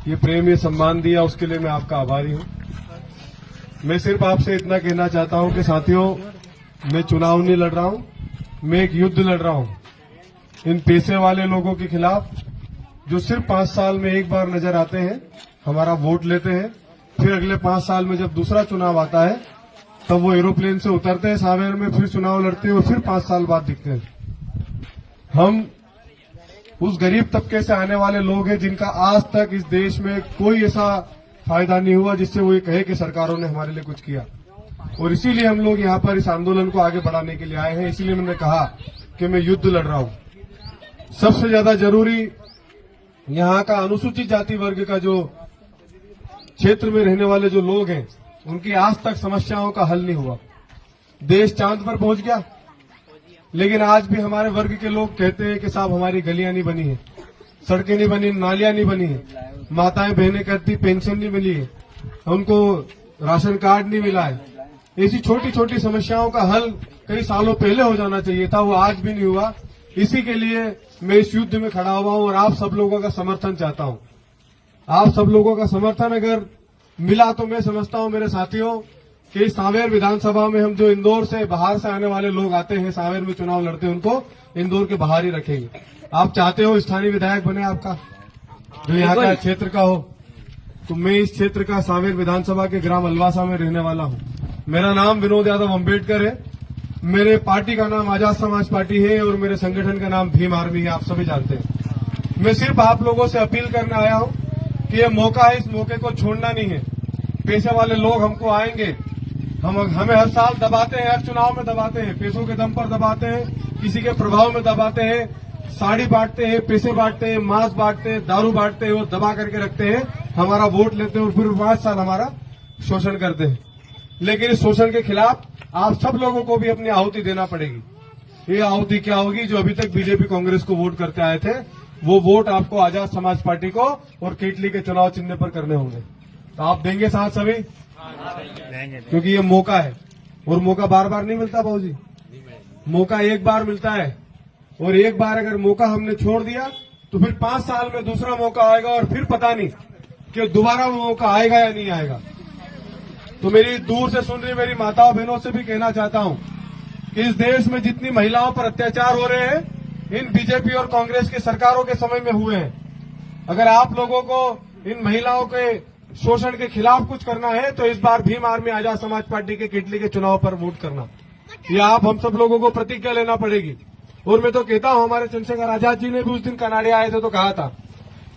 ये प्रेम, ये सम्मान दिया, उसके लिए मैं आपका आभारी हूं। मैं सिर्फ आपसे इतना कहना चाहता हूं कि साथियों, मैं चुनाव नहीं लड़ रहा हूं, मैं एक युद्ध लड़ रहा हूं इन पैसे वाले लोगों के खिलाफ, जो सिर्फ 5 साल में एक बार नजर आते हैं, हमारा वोट लेते हैं, फिर अगले 5 साल में जब दूसरा चुनाव आता है तब वो एरोप्लेन से उतरते हैं सांवेर में, फिर चुनाव लड़ते हैं और फिर 5 साल बाद दिखते हैं। हम उस गरीब तबके से आने वाले लोग हैं जिनका आज तक इस देश में कोई ऐसा फायदा नहीं हुआ जिससे वो ये कहे कि सरकारों ने हमारे लिए कुछ किया। और इसीलिए हम लोग यहाँ पर इस आंदोलन को आगे बढ़ाने के लिए आए हैं। इसीलिए मैंने कहा कि मैं युद्ध लड़ रहा हूं। सबसे ज्यादा जरूरी यहाँ का अनुसूचित जाति वर्ग का जो क्षेत्र में रहने वाले जो लोग हैं, उनकी आज तक समस्याओं का हल नहीं हुआ। देश चांद पर पहुंच गया, लेकिन आज भी हमारे वर्ग के लोग कहते हैं कि साहब हमारी गलियां नहीं बनी है, सड़कें नहीं बनी, नालियां नहीं बनी है, माताएं बहनें कहती पेंशन नहीं मिली है, उनको राशन कार्ड नहीं मिला है। ऐसी छोटी छोटी समस्याओं का हल कई सालों पहले हो जाना चाहिए था, वो आज भी नहीं हुआ। इसी के लिए मैं इस युद्ध में खड़ा हुआ हूं और आप सब लोगों का समर्थन चाहता हूं। आप सब लोगों का समर्थन अगर मिला तो मैं समझता हूं मेरे साथियों कि सांवेर विधानसभा में हम जो इंदौर से बाहर से आने वाले लोग आते हैं, सांवेर में चुनाव लड़ते हैं, उनको इंदौर के बाहर ही रखेंगे। आप चाहते हो स्थानीय विधायक बने आपका, जो यहाँ का क्षेत्र का हो, तो मैं इस क्षेत्र का सांवेर विधानसभा के ग्राम अलवासा में रहने वाला हूं। मेरा नाम विनोद यादव अम्बेडकर है। मेरे पार्टी का नाम आजाद समाज पार्टी है और मेरे संगठन का नाम भीम आर्मी है, आप सभी जानते हैं। मैं सिर्फ आप लोगों से अपील करने आया हूं कि ये मौका है, इस मौके को छोड़ना नहीं है। पैसे वाले लोग हमको आएंगे, हमें हर साल दबाते हैं, हर चुनाव में दबाते हैं, पैसों के दम पर दबाते हैं, किसी के प्रभाव में दबाते हैं, साड़ी बांटते हैं, पैसे बांटते हैं, मांस बांटते हैं, दारू बांटते हैं, वो दबा करके रखते हैं, हमारा वोट लेते हैं और फिर 5 साल हमारा शोषण करते हैं। लेकिन इस शोषण के खिलाफ आप सब लोगों को भी अपनी आहुति देना पड़ेगी। ये आहुति क्या होगी? जो अभी तक बीजेपी कांग्रेस को वोट करते आए थे, वो वोट आपको आजाद समाज पार्टी को और केटली के चुनाव चिन्ह पर करने होंगे। तो आप देंगे साथ सभी? क्योंकि ये मौका है और मौका बार बार नहीं मिलता बाबूजी, मौका एक बार मिलता है। और एक बार अगर मौका हमने छोड़ दिया तो फिर 5 साल में दूसरा मौका आएगा और फिर पता नहीं कि दोबारा मौका आएगा या नहीं आएगा। तो मेरी दूर से सुन रही मेरी माताओं बहनों से भी कहना चाहता हूं कि इस देश में जितनी महिलाओं पर अत्याचार हो रहे हैं, इन बीजेपी और कांग्रेस की सरकारों के समय में हुए हैं। अगर आप लोगों को इन महिलाओं के शोषण के खिलाफ कुछ करना है तो इस बार भीम आर्मी आजाद समाज पार्टी के केटली के चुनाव पर वोट करना, ये आप हम सब लोगों को प्रतिज्ञा लेना पड़ेगी। और मैं तो कहता हूं, हमारे चंद्रशेखर आजाद जी ने भी उस दिन कनाडिया आए थे तो कहा था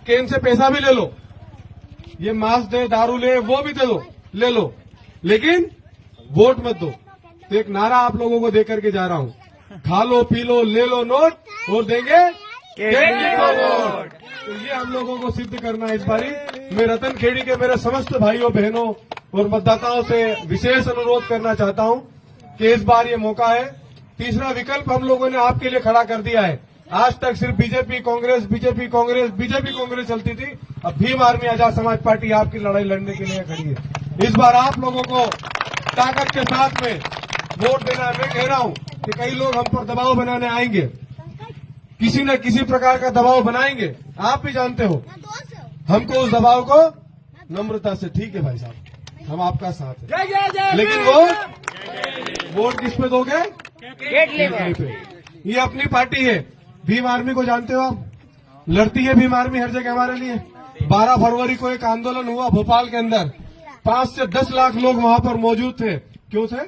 कि इनसे पैसा भी ले लो, ये मांस दे, दारू ले, वो भी दे दो, ले लो, लेकिन वोट मत दो। तो एक नारा आप लोगों को देकर के जा रहा हूं, खा लो, पी लो, ले लो नोट और देंगे केटली को वोट। तो ये हम लोगों को सिद्ध करना है इस बारी। मैं रतन खेड़ी के मेरे समस्त भाइयों बहनों और मतदाताओं से विशेष अनुरोध करना चाहता हूं कि इस बार ये मौका है। तीसरा विकल्प हम लोगों ने आपके लिए खड़ा कर दिया है। आज तक सिर्फ BJP Congress, BJP Congress, BJP Congress चलती थी, अब भीम आर्मी आजाद समाज पार्टी आपकी लड़ाई लड़ने के लिए खड़ी है। इस बार आप लोगों को ताकत के साथ में वोट देना है। मैं कह रहा हूं कि कई लोग हम पर दबाव बनाने आएंगे, किसी न किसी प्रकार का दबाव बनाएंगे, आप भी जानते हो। हमको उस दबाव को नम्रता से, ठीक है भाई साहब, हम आपका साथ है, लेकिन वोट किस पे दोगे? केटली पे। ये अपनी पार्टी है, भीम आर्मी को जानते हो आप, लड़ती है भीम आर्मी हर जगह हमारे लिए। 12 फरवरी को एक आंदोलन हुआ भोपाल के अंदर, 5 से 10 लाख लोग वहां पर मौजूद थे। क्यों थे?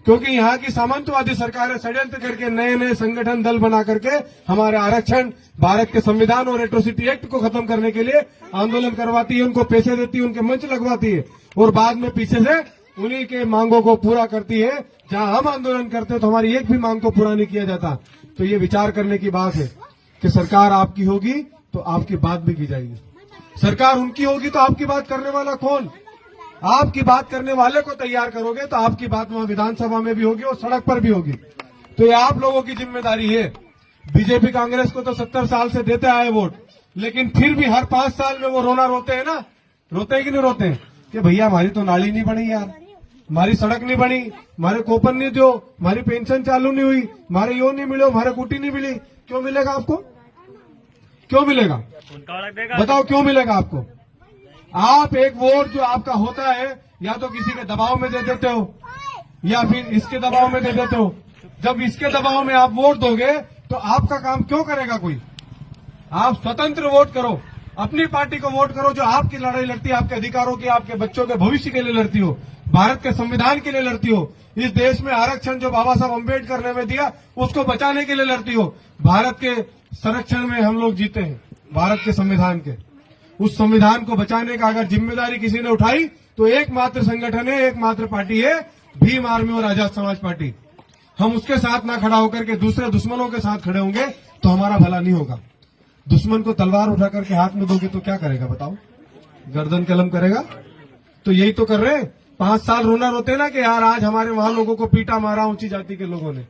क्योंकि यहाँ की सामंतवादी सरकारें षड्यंत्र करके नए नए संगठन दल बना करके हमारे आरक्षण, भारत के संविधान और एट्रोसिटी एक्ट को खत्म करने के लिए आंदोलन करवाती है, उनको पैसे देती है, उनके मंच लगवाती है और बाद में पीछे से उन्हीं के मांगों को पूरा करती है। जहां हम आंदोलन करते हैं तो हमारी एक भी मांग को पूरा नहीं किया जाता। तो ये विचार करने की बात है कि सरकार आपकी होगी तो आपकी बात भी की जाएगी, सरकार उनकी होगी तो आपकी बात करने वाला कौन? आपकी बात करने वाले को तैयार करोगे तो आपकी बात वहां विधानसभा में भी होगी और सड़क पर भी होगी। तो ये आप लोगों की जिम्मेदारी है। बीजेपी कांग्रेस को तो 70 साल से देते आए वोट, लेकिन फिर भी हर 5 साल में वो रोना रोते हैं ना, रोते हैं कि नहीं रोते हैं कि भैया हमारी तो नाली नहीं बनी यार, हमारी सड़क नहीं बनी, हमारे कूपन नहीं दो, हमारी पेंशन चालू नहीं हुई, हमारे यो नहीं मिलो, हमारे कुटी नहीं मिली। क्यों मिलेगा आपको? क्यों मिलेगा? बताओ क्यों मिलेगा आपको? आप एक वोट जो आपका होता है या तो किसी के दबाव में दे देते हो या फिर इसके दबाव में दे देते हो। जब इसके दबाव में आप वोट दोगे तो आपका काम क्यों करेगा कोई? आप स्वतंत्र वोट करो, अपनी पार्टी को वोट करो जो आपकी लड़ाई लड़ती है, आपके अधिकारों की, आपके बच्चों के भविष्य के लिए लड़ती हो, भारत के संविधान के लिए लड़ती हो, इस देश में आरक्षण जो बाबा साहब अम्बेडकर ने हमें दिया उसको बचाने के लिए लड़ती हो। भारत के संरक्षण में हम लोग जीते हैं, भारत के संविधान के, उस संविधान को बचाने का अगर जिम्मेदारी किसी ने उठाई तो एकमात्र संगठन है, एकमात्र पार्टी है, भीम आर्मी और आजाद समाज पार्टी। हम उसके साथ ना खड़ा होकर के दूसरे दुश्मनों के साथ खड़े होंगे तो हमारा भला नहीं होगा। दुश्मन को तलवार उठा करके हाथ में दोगे तो क्या करेगा बताओ? गर्दन कलम करेगा। तो यही तो कर रहे हैं। 5 साल रोना रोते ना कि यार आज हमारे वहां लोगों को पीटा मारा ऊंची जाति के लोगों ने,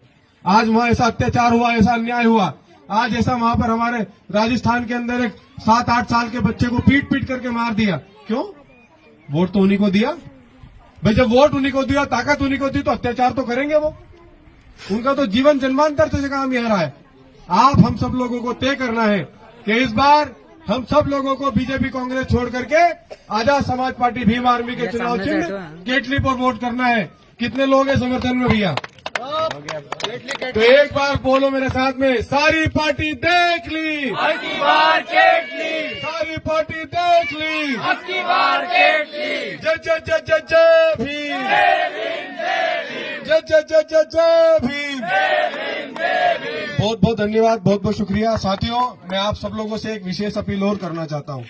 आज वहां ऐसा अत्याचार हुआ, ऐसा अन्याय हुआ, आज ऐसा वहां पर हमारे राजस्थान के अंदर एक 7-8 साल के बच्चे को पीट पीट करके मार दिया। क्यों? वोट तो उन्हीं को दिया भाई। जब वोट उन्हीं को दिया, ताकत उन्हीं को दी, तो अत्याचार तो करेंगे वो। उनका तो जीवन जन्मांतर से काम यह रहा है। आप हम सब लोगों को तय करना है कि इस बार हम सब लोगों को बीजेपी कांग्रेस छोड़ करके आजाद समाज पार्टी भीम आर्मी के चुनाव चिन्ह केटली पर वोट करना है। कितने लोग हैं समर्थन में भैया? तो एक बार बोलो मेरे साथ में, सारी पार्टी देख ली, अबकी बार केटली, सारी पार्टी देख ली, अबकी बार केटली। जय जय जय जय जय भीम, जय जय जय जय जय भीम। बहुत बहुत धन्यवाद, बहुत बहुत शुक्रिया। साथियों, मैं आप सब लोगों से एक विशेष अपील और करना चाहता हूं।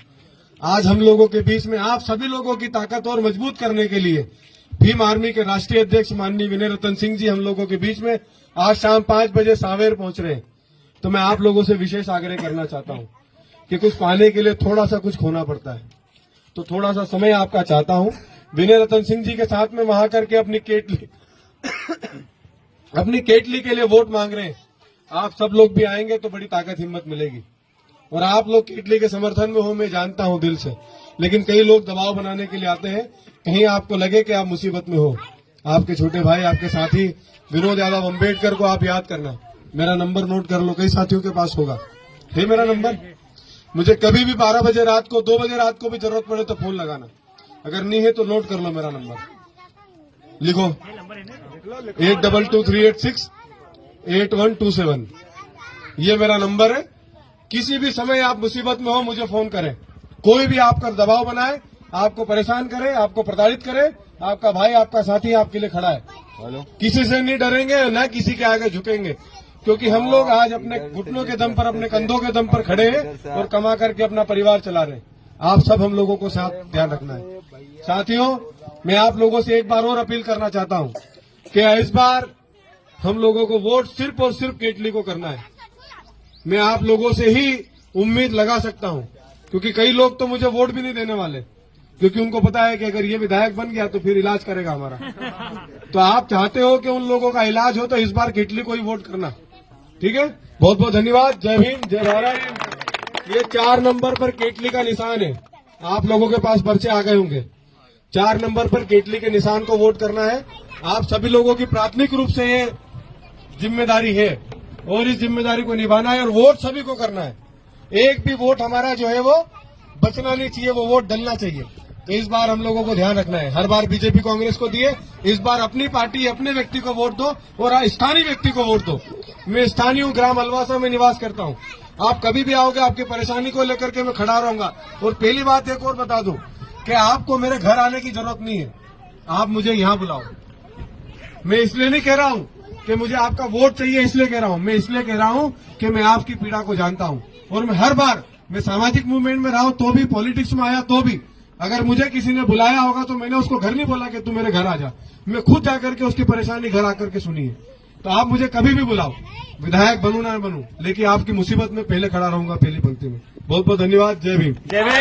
आज हम लोगों के बीच में आप सभी लोगों की ताकत और मजबूत करने के लिए भीम आर्मी के राष्ट्रीय अध्यक्ष माननीय विनय रतन सिंह जी हम लोगों के बीच में आज शाम 5 बजे सांवेर पहुंच रहे हैं। तो मैं आप लोगों से विशेष आग्रह करना चाहता हूं कि कुछ पाने के लिए थोड़ा सा कुछ खोना पड़ता है, तो थोड़ा सा समय आपका चाहता हूं। विनय रतन सिंह जी के साथ में वहां करके अपनी केटली के लिए वोट मांग रहे हैं। आप सब लोग भी आएंगे तो बड़ी ताकत हिम्मत मिलेगी। और आप लोग केटली के समर्थन में हो, मैं जानता हूं दिल से, लेकिन कई लोग दबाव बनाने के लिए आते हैं। कहीं आपको लगे कि आप मुसीबत में हो, आपके छोटे भाई, आपके साथी विनोद यादव अम्बेडकर को आप याद करना। मेरा नंबर नोट कर लो, कई साथियों के पास होगा, है मेरा नंबर। मुझे कभी भी 12 बजे रात को, 2 बजे रात को भी जरूरत पड़े तो फोन लगाना। अगर नहीं है तो नोट कर लो मेरा नंबर, लिखो 8223868127। ये मेरा नंबर है। किसी भी समय आप मुसीबत में हो मुझे फोन करें। कोई भी आपका दबाव बनाए, आपको परेशान करे, आपको प्रताड़ित करे, आपका भाई, आपका साथी आपके लिए खड़ा है। किसी से नहीं डरेंगे, न किसी के आगे झुकेंगे, क्योंकि हम लोग आज अपने घुटनों के दम पर, अपने कंधों के दम पर खड़े हैं और कमा करके अपना परिवार चला रहे हैं। आप सब हम लोगों को साथ ध्यान रखना है। साथियों, मैं आप लोगों से एक बार और अपील करना चाहता हूं कि इस बार हम लोगों को वोट सिर्फ और सिर्फ केटली को करना है। मैं आप लोगों से ही उम्मीद लगा सकता हूं, क्योंकि कई लोग तो मुझे वोट भी नहीं देने वाले, क्योंकि उनको पता है कि अगर ये विधायक बन गया तो फिर इलाज करेगा हमारा। तो आप चाहते हो कि उन लोगों का इलाज हो तो इस बार केटली को ही वोट करना, ठीक है? बहुत बहुत धन्यवाद। जय भीम, जय भारत। ये 4 नंबर पर केटली का निशान है। आप लोगों के पास पर्चे आ गए होंगे। 4 नंबर पर केटली के निशान को वोट करना है। आप सभी लोगों की प्राथमिक रूप से ये जिम्मेदारी है और इस जिम्मेदारी को निभाना है और वोट सभी को करना है। एक भी वोट हमारा जो है वो बचना नहीं चाहिए, वो वोट डलना चाहिए। तो इस बार हम लोगों को ध्यान रखना है। हर बार बीजेपी कांग्रेस को दिए, इस बार अपनी पार्टी, अपने व्यक्ति को वोट दो और स्थानीय व्यक्ति को वोट दो। मैं स्थानीय हूँ, ग्राम अलवासा में निवास करता हूँ। आप कभी भी आओगे, आपकी परेशानी को लेकर के मैं खड़ा रहूंगा। और पहली बात एक और बता दूं कि आपको मेरे घर आने की जरूरत नहीं है, आप मुझे यहाँ बुलाओ। मैं इसलिए नहीं कह रहा हूँ कि मुझे आपका वोट चाहिए, इसलिए कह रहा हूँ। मैं इसलिए कह रहा हूँ कि मैं आपकी पीड़ा को जानता हूँ और मैं हर बार, मैं सामाजिक मूवमेंट में रहा हूं तो भी, पॉलिटिक्स में आया तो भी, अगर मुझे किसी ने बुलाया होगा तो मैंने उसको घर नहीं बोला कि तू मेरे घर आ जा। मैं खुद जाकर के उसकी परेशानी घर आकर के सुनी है। तो आप मुझे कभी भी बुलाओ, विधायक बनूं ना बनूं, लेकिन आपकी मुसीबत में पहले खड़ा रहूंगा, पहली पंक्ति में। बहुत बहुत धन्यवाद। जय भीम, जय भीम।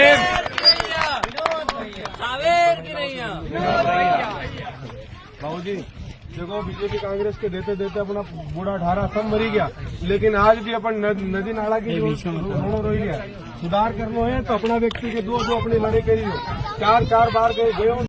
बाबूजी देखो, बीजेपी कांग्रेस के देते देते अपना बूढ़ा ढारा सब मरी गया, लेकिन आज भी अपन नदी नाला की रोनो रोई गया। सुधार करना है तो अपना व्यक्ति के दो अपने लड़े के लिए 4 बार गए।